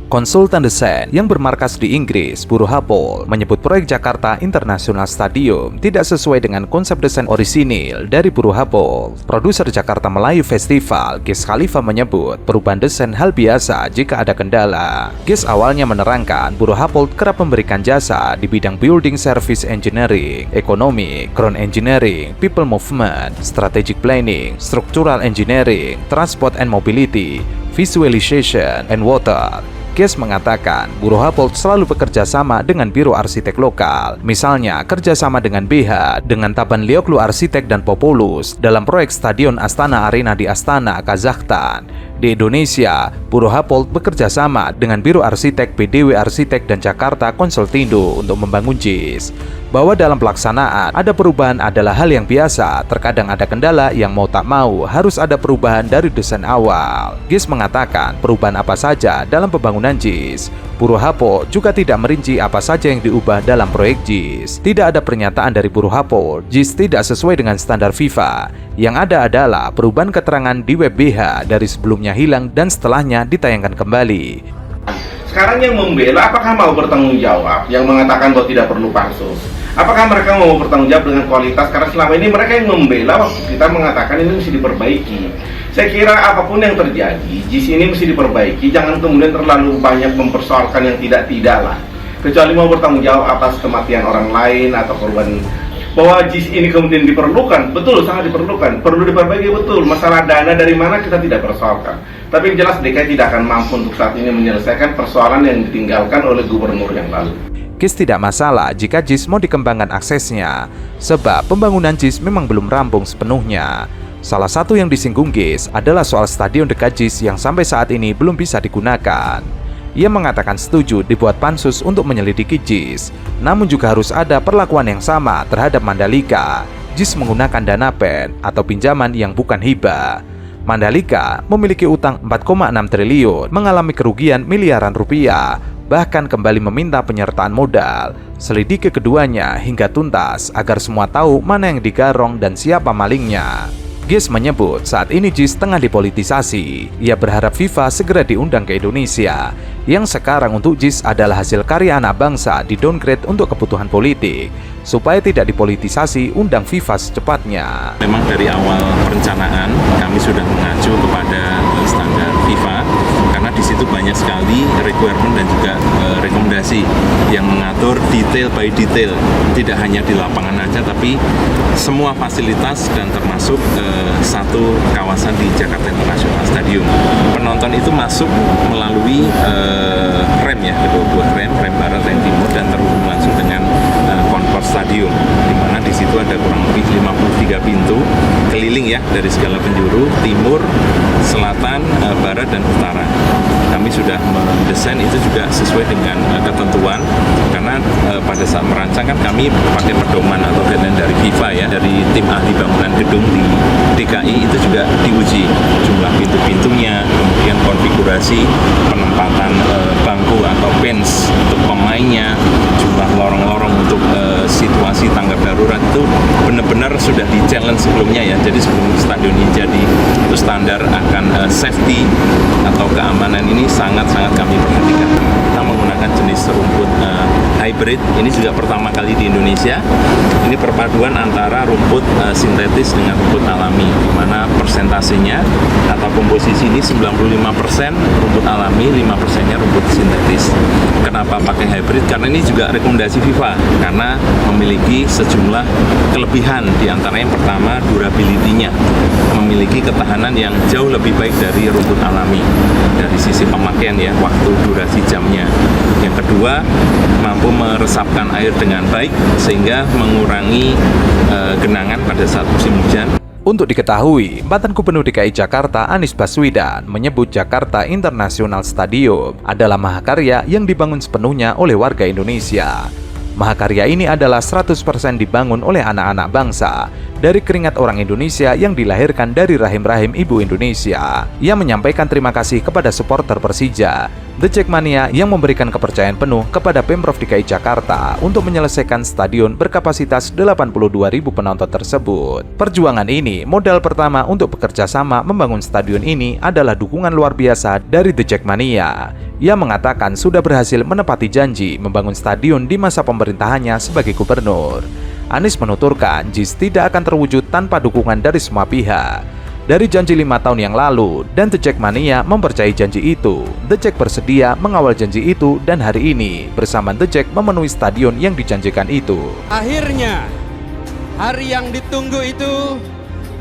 Konsultan desain yang bermarkas di Inggris, Buro Happold, menyebut proyek Jakarta International Stadium tidak sesuai dengan konsep desain orisinil dari Buro Happold. Produser Jakarta Melayu Festival, Gies Khalifa, menyebut perubahan desain hal biasa jika ada kendala. Gies awalnya menerangkan Buro Happold kerap memberikan jasa di bidang building service engineering, ekonomi, ground engineering, people movement, strategic planning, structural engineering, transport and mobility, visualization, and water. Gies mengatakan Buro Happold selalu bekerja sama dengan biro arsitek lokal, misalnya kerjasama dengan BH, dengan Taban Lioglu Arsitek dan Populus dalam proyek Stadion Astana Arena di Astana, Kazakhstan. Di Indonesia, Buro Happold bekerja sama dengan Biro Arsitek BDW Arsitek dan Jakarta Konsultindo untuk membangun JIS. Bahwa dalam pelaksanaan ada perubahan adalah hal yang biasa, terkadang ada kendala yang mau tak mau harus ada perubahan dari desain awal. Gies mengatakan perubahan apa saja dalam pembangunan JIS. Buro Happold juga tidak merinci apa saja yang diubah dalam proyek JIS. Tidak ada pernyataan dari Buro Happold JIS tidak sesuai dengan standar FIFA. Yang ada adalah perubahan keterangan di web BH dari sebelumnya hilang dan setelahnya ditayangkan kembali. Sekarang yang membela apakah mau bertanggung jawab, yang mengatakan bahwa tidak perlu pansus? Apakah mereka mau bertanggung jawab dengan kualitas? Karena selama ini mereka yang membela waktu kita mengatakan ini mesti diperbaiki. Saya kira apapun yang terjadi, JIS ini mesti diperbaiki. Jangan kemudian terlalu banyak mempersoalkan yang tidak-tidak lah. Kecuali mau bertanggung jawab atas kematian orang lain atau korban. Bahwa JIS ini kemudian diperlukan, betul, sangat diperlukan, perlu diperbaiki, betul. Masalah dana dari mana kita tidak persoalkan. Tapi yang jelas DKI tidak akan mampu untuk saat ini menyelesaikan persoalan yang ditinggalkan oleh gubernur yang lalu. Gies tidak masalah jika JIS mau dikembangkan aksesnya, sebab pembangunan JIS memang belum rampung sepenuhnya. Salah satu yang disinggung Gies adalah soal stadion dekat JIS yang sampai saat ini belum bisa digunakan. Ia mengatakan setuju dibuat pansus untuk menyelidiki JIS, namun juga harus ada perlakuan yang sama terhadap Mandalika. JIS menggunakan dana pen atau pinjaman yang bukan hibah. Mandalika memiliki utang 4,6 triliun, mengalami kerugian miliaran rupiah, bahkan kembali meminta penyertaan modal. Selidiki keduanya hingga tuntas agar semua tahu mana yang digarong dan siapa malingnya. Gies menyebut saat ini JIS tengah dipolitisasi. Ia berharap FIFA segera diundang ke Indonesia. Yang sekarang untuk JIS adalah hasil karya anak bangsa di-downgrade untuk kebutuhan politik. Supaya tidak dipolitisasi, undang FIFA secepatnya. Memang dari awal perencanaan kami sudah mengacu kepada standar FIFA karena di situ banyak sekali requirement dan juga rekomendasi yang mengatur detail by detail, tidak hanya di lapangan aja tapi semua fasilitas dan termasuk satu kawasan di Jakarta International Stadium. Penonton itu masuk melalui rem ya, kedua rem barat, rem timur dan terhubung langsung dengan concourse stadium, di mana di situ ada kurang lebih 53 pintu keliling ya dari segala penjuru, timur, selatan, barat dan utara. Kami sudah mendesain itu juga sesuai dengan ketentuan karena pada saat merancang kan kami pakai pedoman atau guideline dari FIFA ya, dari tim ahli bangunan gedung di DKI itu juga diuji jumlah pintu-pintunya, kemudian konfigurasi penempatan bangku atau bench untuk pemainnya, jumlah lorong-lorong untuk situasi tanggap darurat itu benar-benar sudah di challenge sebelumnya ya. Jadi sebelum stadion ini jadi itu standar akan safety atau keamanan ini sangat-sangat kami perhatikan. Kita menggunakan jenis rumput hybrid, ini juga pertama kali di Indonesia. Ini perpaduan antara rumput sintetis dengan rumput alami, di mana persentasenya atau komposisi ini 95% rumput alami, 5%-nya rumput sintetis. Kenapa pakai hybrid? Karena ini juga rekomendasi FIFA, karena memiliki sejumlah kelebihan, di antara yang pertama durability-nya, memiliki ketahanan yang jauh lebih baik dari rumput alami dari sisi pemakaian ya, waktu durasi jamnya. Yang kedua, mampu meresapkan air dengan baik sehingga mengurangi genangan pada saat musim hujan. Untuk diketahui, mantan Gubernur DKI Jakarta Anies Baswedan menyebut Jakarta International Stadium adalah mahakarya yang dibangun sepenuhnya oleh warga Indonesia. Mahakarya ini adalah 100% dibangun oleh anak-anak bangsa dari keringat orang Indonesia yang dilahirkan dari rahim-rahim ibu Indonesia. Ia menyampaikan terima kasih kepada supporter Persija, The Jackmania, yang memberikan kepercayaan penuh kepada Pemprov DKI Jakarta untuk menyelesaikan stadion berkapasitas 82.000 penonton tersebut. Perjuangan ini, modal pertama untuk bekerja sama membangun stadion ini adalah dukungan luar biasa dari The Jackmania. Ia mengatakan sudah berhasil menepati janji membangun stadion di masa pemerintahannya sebagai gubernur. Anies menuturkan JIS tidak akan terwujud tanpa dukungan dari semua pihak. Dari janji 5 tahun yang lalu, dan The Jackmania mempercayai janji itu. The Jack bersedia mengawal janji itu, dan hari ini bersama The Jack memenuhi stadion yang dijanjikan itu. Akhirnya, hari yang ditunggu itu,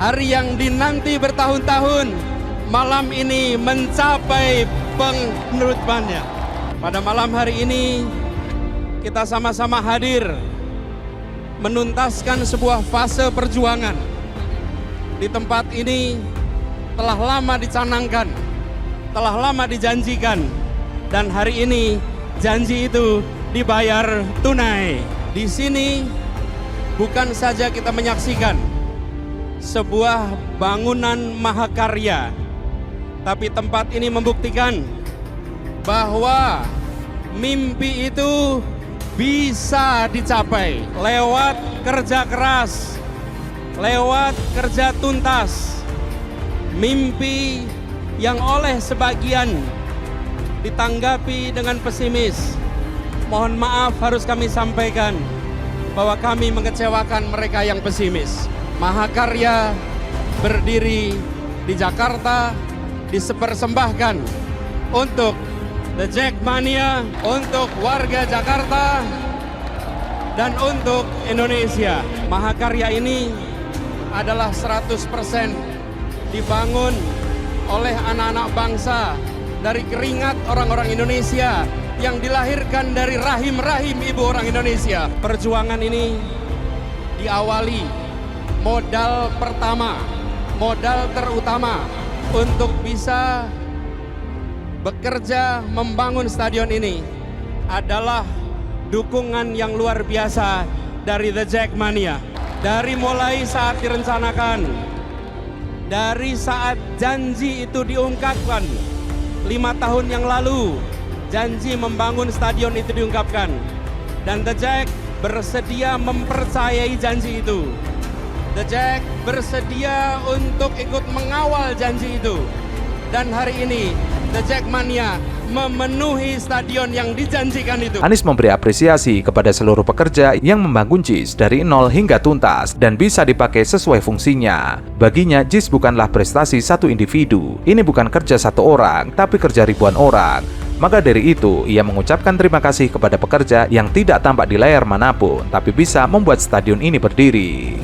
hari yang dinanti bertahun-tahun, malam ini mencapai penutupannya. Pada malam hari ini, kita sama-sama hadir menuntaskan sebuah fase perjuangan. Di tempat ini telah lama dicanangkan, telah lama dijanjikan, dan hari ini janji itu dibayar tunai. Di sini bukan saja kita menyaksikan sebuah bangunan mahakarya, tapi tempat ini membuktikan bahwa mimpi itu bisa dicapai lewat kerja keras, lewat kerja tuntas. Mimpi yang oleh sebagian ditanggapi dengan pesimis, mohon maaf harus kami sampaikan bahwa kami mengecewakan mereka yang pesimis. Mahakarya berdiri di Jakarta, dipersembahkan untuk The Jackmania, untuk warga Jakarta, dan untuk Indonesia. Mahakarya ini adalah 100% dibangun oleh anak-anak bangsa dari keringat orang-orang Indonesia yang dilahirkan dari rahim-rahim ibu orang Indonesia. Perjuangan ini diawali modal pertama, modal terutama untuk bisa bekerja membangun stadion ini adalah dukungan yang luar biasa dari The Jackmania. Dari mulai saat direncanakan, dari saat janji itu diungkapkan 5 tahun yang lalu, janji membangun stadion itu diungkapkan, dan The Jack bersedia mempercayai janji itu. The Jack bersedia untuk ikut mengawal janji itu. Dan hari ini The Jackmania memenuhi stadion yang dijanjikan itu. Anies memberi apresiasi kepada seluruh pekerja yang membangun JIS dari nol hingga tuntas dan bisa dipakai sesuai fungsinya. Baginya, JIS bukanlah prestasi satu individu. Ini bukan kerja satu orang, tapi kerja ribuan orang. Maka dari itu, ia mengucapkan terima kasih kepada pekerja yang tidak tampak di layar manapun, tapi bisa membuat stadion ini berdiri.